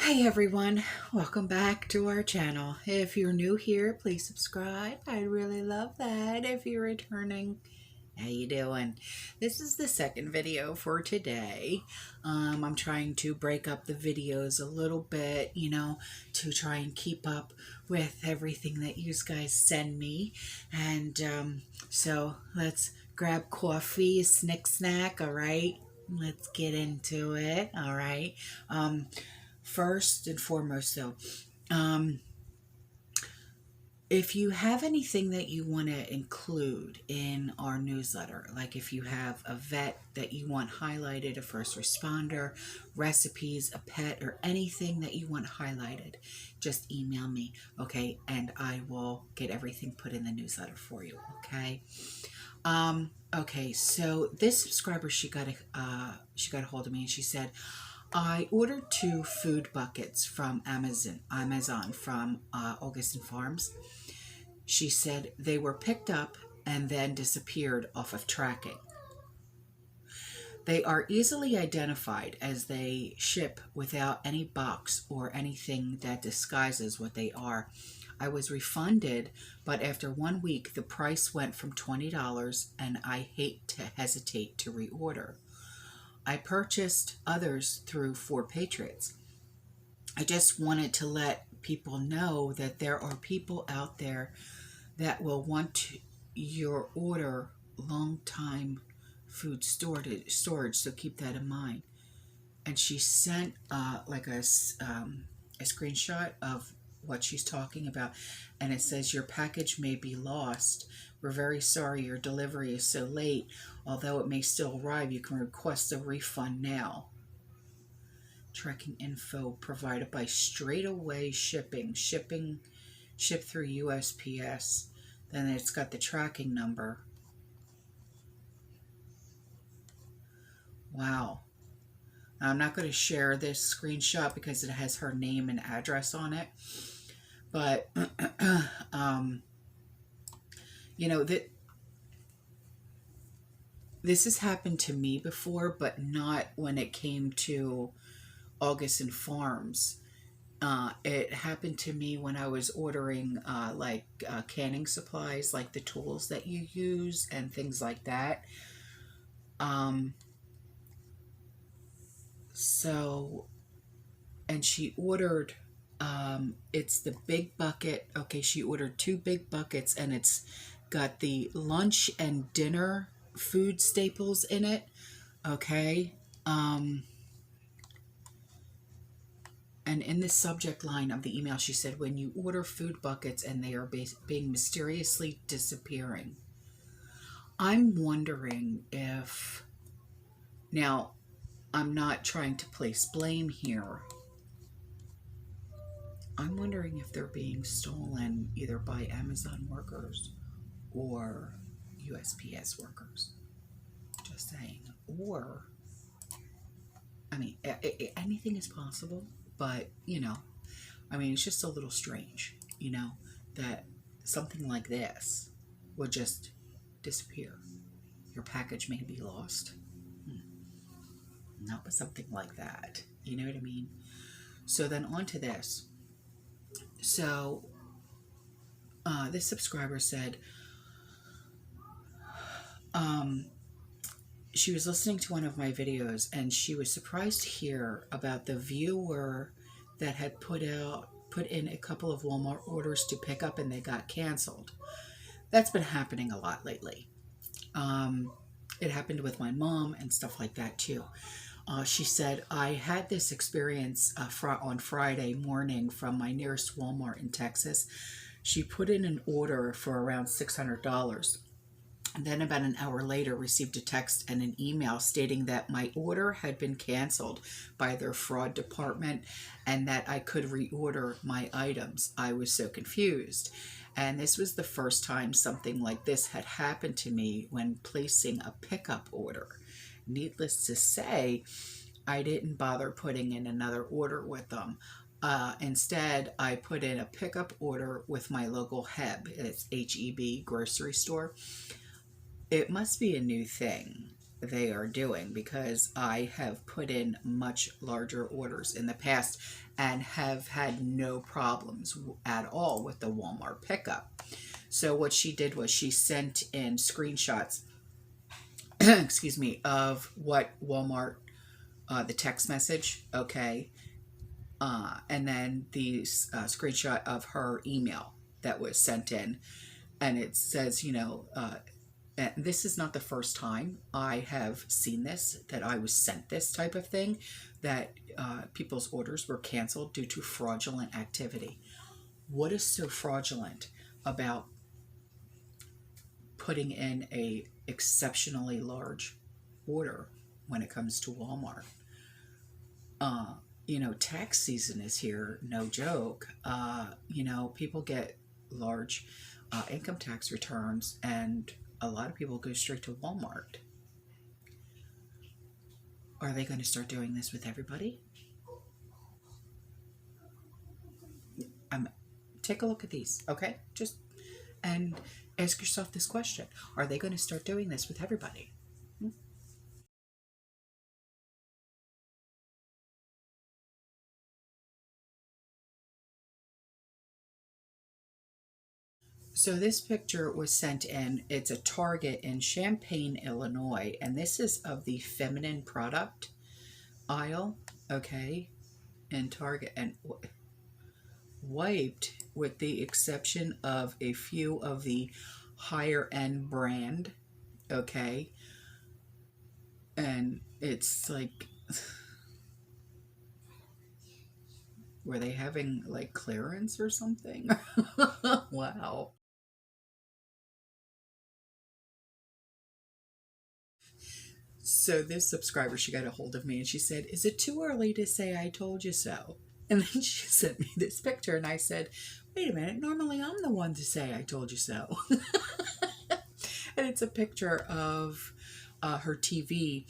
Hey everyone, welcome back to our channel. If you're new here, please subscribe. I'd really love that. If you're returning, how you doing? This is the second video for today. I'm trying to break up the videos a little bit, to try and keep up with everything that you guys send me. And so let's grab coffee, snack, all right? Let's get into it, all right? First and foremost, though, if you have anything that you want to include in our newsletter, like if you have a vet that you want highlighted, a first responder, recipes, a pet, or anything that you want highlighted, just email me, okay? And I will get everything put in the newsletter for you, okay? Okay, so this subscriber, she got a hold of me and she said, I ordered 2 food buckets from Amazon from August Farms. She said they were picked up and then disappeared off of tracking. They are easily identified as they ship without any box or anything that disguises what they are. I was refunded, but after 1 week, the price went from $20 and I hate to hesitate to reorder. I purchased others through 4 Patriots. I just wanted to let people know that there are people out there that will want your order long time food storage, so keep that in mind. And she sent like a screenshot of what she's talking about, and it says, your package may be lost. We're very sorry your delivery is so late. Although it may still arrive, you can request a refund now. Tracking info provided by Straightaway Shipping. Shipped through USPS. Then it's got the tracking number. Wow. Now, I'm not going to share this screenshot because it has her name and address on it. But, this has happened to me before, but not when it came to August Farms. It happened to me when I was ordering canning supplies, like the tools that you use and things like that. And she ordered, it's the big bucket. Okay, she ordered 2 big buckets, and it's got the lunch and dinner food staples in it. Okay. And in the subject line of the email, she said, when you order food buckets and they are being mysteriously disappearing. I'm wondering if, now, I'm not trying to place blame here. I'm wondering if they're being stolen either by Amazon workers or USPS workers. Just saying. Or, I mean, anything is possible, but, it's just a little strange, that something like this would just disappear. Your package may be lost. Not with something like that. You know what I mean? So then on to this. So this subscriber said she was listening to one of my videos and she was surprised to hear about the viewer that had put in a couple of Walmart orders to pick up and they got canceled. That's been happening a lot lately. It happened with my mom and stuff like that too. She said, I had this experience on Friday morning from my nearest Walmart in Texas. She put in an order for around $600. And then about an hour later received a text and an email stating that my order had been canceled by their fraud department and that I could reorder my items. I was so confused. And this was the first time something like this had happened to me when placing a pickup order. Needless to say, I didn't bother putting in another order with them. Instead, I put in a pickup order with my local HEB. It's HEB grocery store. It must be a new thing they are doing, because I have put in much larger orders in the past and have had no problems at all with the Walmart pickup. So what she did was she sent in screenshots, excuse me, of what Walmart, the text message, okay, and then the screenshot of her email that was sent in, and it says, and this is not the first time I have seen this, that I was sent this type of thing, that people's orders were canceled due to fraudulent activity. What is so fraudulent about putting in a exceptionally large order when it comes to Walmart? Tax season is here, no joke. People get large income tax returns, and a lot of people go straight to Walmart. Are they going to start doing this with everybody? Take a look at these, okay? And ask yourself this question. Are they going to start doing this with everybody? So this picture was sent in. It's a Target in Champaign, Illinois, and this is of the feminine product aisle, okay, in Target, and wiped with the exception of a few of the higher end brand, okay, and it's like, were they having like clearance or something? Wow. So this subscriber, she got a hold of me and she said, "Is it too early to say I told you so?" And then she sent me this picture and I said, "Wait a minute, normally I'm the one to say I told you so." And it's a picture of her TV,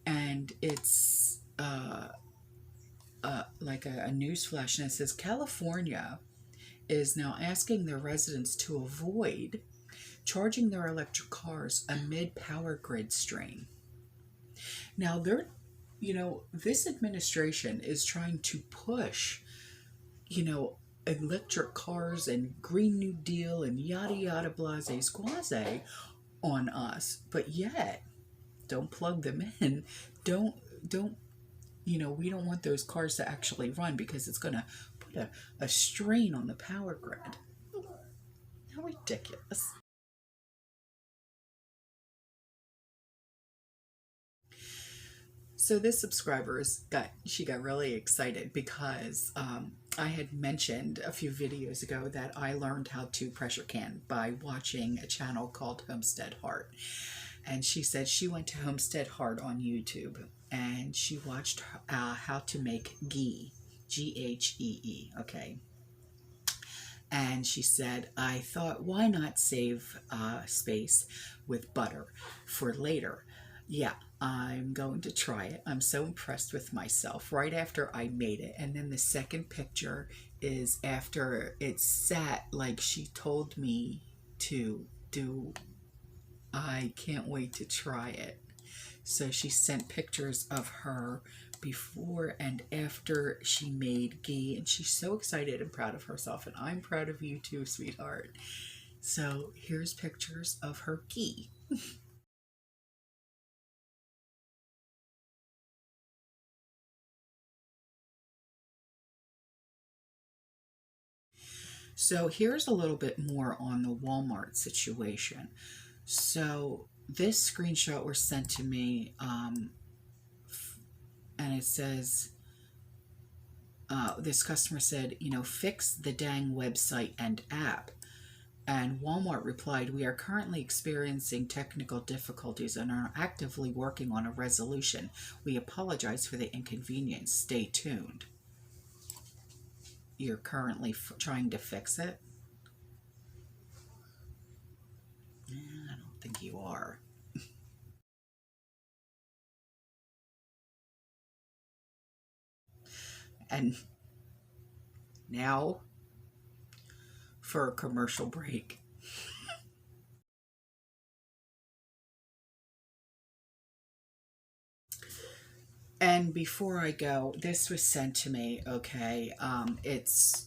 and it's like a news flash, and it says, "California is now asking their residents to avoid charging their electric cars amid power grid strain." Now, this administration is trying to push, electric cars and Green New Deal and yada yada blase squaze on us, but yet don't plug them in. Don't we don't want those cars to actually run, because it's going to put a strain on the power grid. How ridiculous. So this subscriber got really excited because I had mentioned a few videos ago that I learned how to pressure can by watching a channel called Homestead Heart. And she said she went to Homestead Heart on YouTube and she watched how to make ghee, Ghee, okay. And she said, "I thought, why not save space with butter for later?" Yeah, I'm going to try it. I'm so impressed with myself right after I made it. And then the second picture is after it sat like she told me to do. I can't wait to try it. So she sent pictures of her before and after she made ghee, and she's so excited and proud of herself, and I'm proud of you too, sweetheart. So here's pictures of her ghee. So here's a little bit more on the Walmart situation. So this screenshot was sent to me, and it says, this customer said, "Fix the dang website and app." And Walmart replied, "We are currently experiencing technical difficulties and are actively working on a resolution. We apologize for the inconvenience. Stay tuned." You're currently trying to fix it? I don't think you are. And now for a commercial break. And before I go, this was sent to me, okay? It's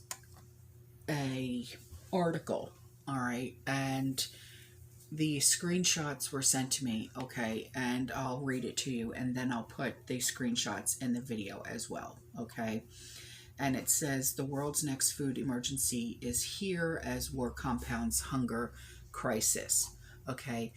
a article, all right? And the screenshots were sent to me, okay? And I'll read it to you, and then I'll put the screenshots in the video as well, okay? And it says, the world's next food emergency is here as war compounds hunger crisis. Okay.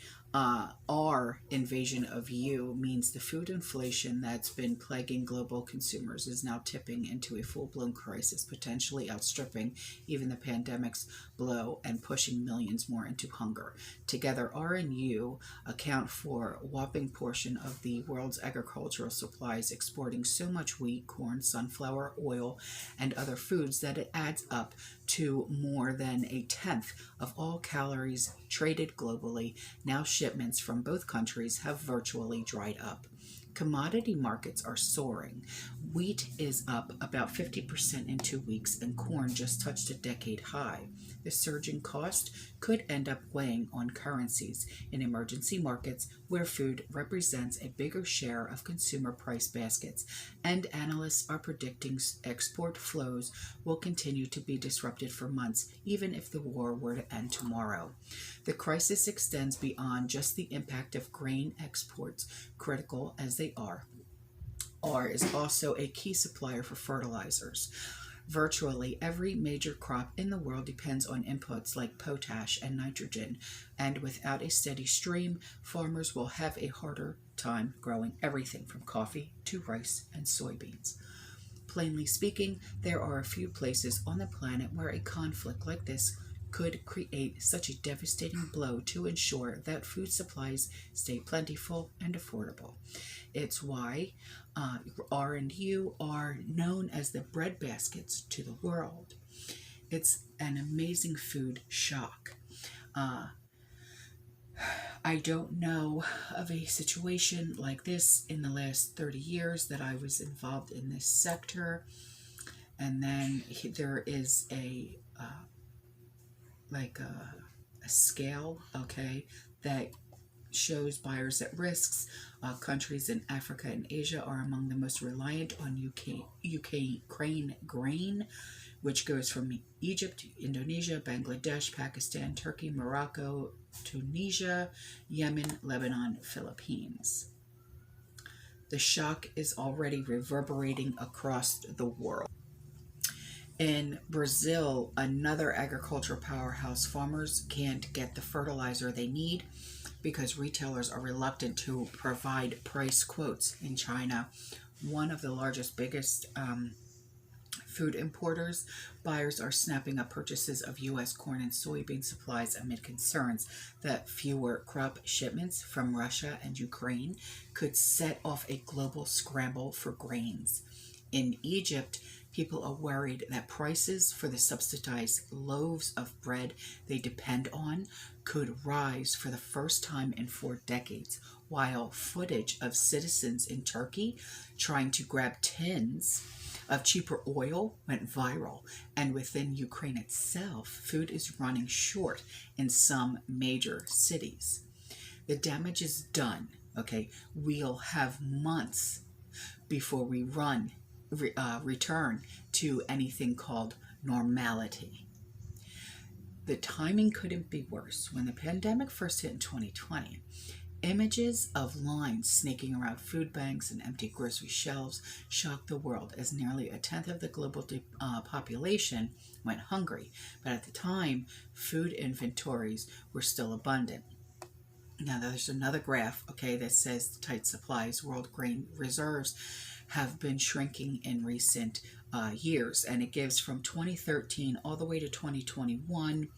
Our invasion of you means the food inflation that's been plaguing global consumers is now tipping into a full-blown crisis, potentially outstripping even the pandemic's blow and pushing millions more into hunger. Together, R and U account for a whopping portion of the world's agricultural supplies, exporting so much wheat, corn, sunflower, oil, and other foods that it adds up to more than a tenth of all calories traded globally. Now shipments from both countries have virtually dried up. Commodity markets are soaring. Wheat is up about 50% in 2 weeks, and corn just touched a decade high. The surging cost could end up weighing on currencies in emergency markets where food represents a bigger share of consumer price baskets, and analysts are predicting export flows will continue to be disrupted for months, even if the war were to end tomorrow. The crisis extends beyond just the impact of grain exports, critical as they are. R is also a key supplier for fertilizers. Virtually every major crop in the world depends on inputs like potash and nitrogen, and without a steady stream, farmers will have a harder time growing everything from coffee to rice and soybeans. Plainly speaking, there are a few places on the planet where a conflict like this could create such a devastating blow to ensure that food supplies stay plentiful and affordable. It's why R and U are known as the breadbaskets to the world. It's an amazing food shock. I don't know of a situation like this in the last 30 years that I was involved in this sector. And then there is a scale, okay, that shows buyers at risks. Countries in Africa and Asia are among the most reliant on Ukraine grain, which goes from Egypt, Indonesia, Bangladesh, Pakistan, Turkey, Morocco, Tunisia, Yemen, Lebanon, Philippines. The shock is already reverberating across the world. In Brazil, another agricultural powerhouse, farmers can't get the fertilizer they need because retailers are reluctant to provide price quotes. In China, one of the biggest food importers, buyers are snapping up purchases of U.S. corn and soybean supplies amid concerns that fewer crop shipments from Russia and Ukraine could set off a global scramble for grains. In Egypt, people are worried that prices for the subsidized loaves of bread they depend on could rise for the first time in 4 decades, while footage of citizens in Turkey trying to grab tins of cheaper oil went viral. And within Ukraine itself, food is running short in some major cities. The damage is done, okay? We'll have months before we return to anything called normality. The timing couldn't be worse. When the pandemic first hit in 2020, images of lines snaking around food banks and empty grocery shelves shocked the world, as nearly a tenth of the global population went hungry. But at the time, food inventories were still abundant. Now there's another graph, okay, that says the tight supplies, world grain reserves have been shrinking in recent years, and it gives from 2013 all the way to 2021.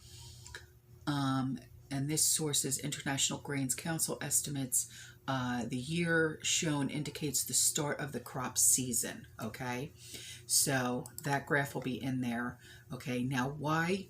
And this source is International Grains Council estimates. The year shown indicates the start of the crop season, okay? So that graph will be in there, okay? Now, why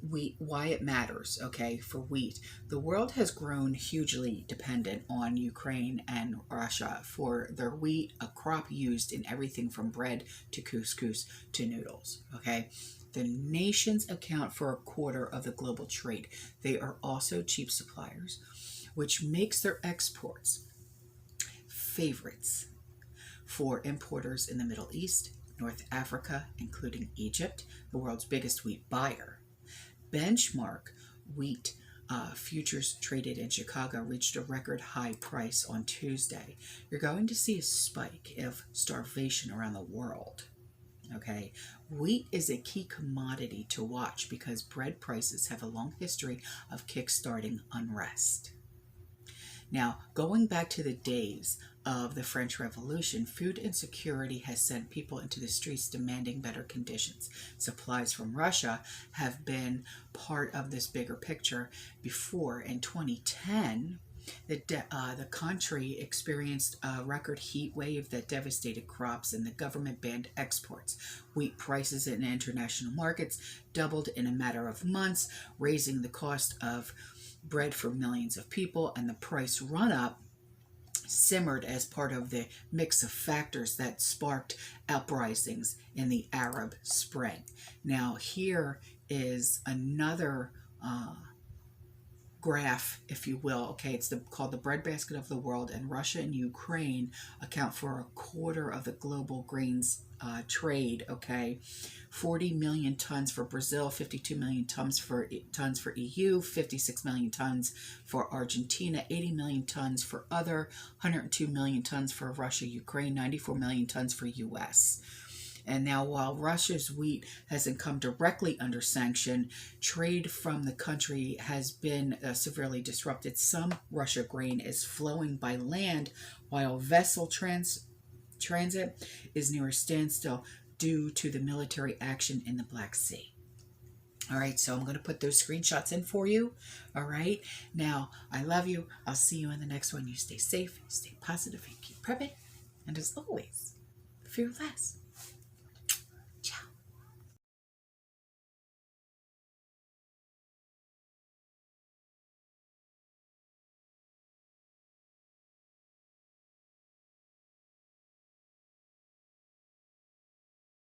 it matters, okay, for wheat. The world has grown hugely dependent on Ukraine and Russia for their wheat, a crop used in everything from bread to couscous to noodles, okay? The nations account for a quarter of the global trade. They are also cheap suppliers, which makes their exports favorites for importers in the Middle East, North Africa, including Egypt, the world's biggest wheat buyer. Benchmark wheat futures traded in Chicago reached a record high price on Tuesday. You're going to see a spike of starvation around the world. Okay, wheat is a key commodity to watch because bread prices have a long history of kickstarting unrest. Now, going back to the days of the French Revolution, food insecurity has sent people into the streets demanding better conditions. Supplies from Russia have been part of this bigger picture before. In 2010, the country experienced a record heat wave that devastated crops, and the government banned exports. Wheat prices in international markets doubled in a matter of months, raising the cost of bread for millions of people, and the price run-up simmered as part of the mix of factors that sparked uprisings in the Arab Spring. Now, here is another graph, if you will. Okay, it's called the breadbasket of the world, and Russia and Ukraine account for a quarter of the global grains trade. Okay, 40 million tons for Brazil, 52 million tons for EU, 56 million tons for Argentina, 80 million tons for other, 102 million tons for Russia, Ukraine, 94 million tons for US. And now, while Russia's wheat hasn't come directly under sanction, trade from the country has been severely disrupted. Some Russia grain is flowing by land, while vessel transit is near a standstill due to the military action in the Black Sea. All right, so I'm going to put those screenshots in for you. All right, now, I love you. I'll see you in the next one. You stay safe, stay positive, and keep prepping. And as always, fear less.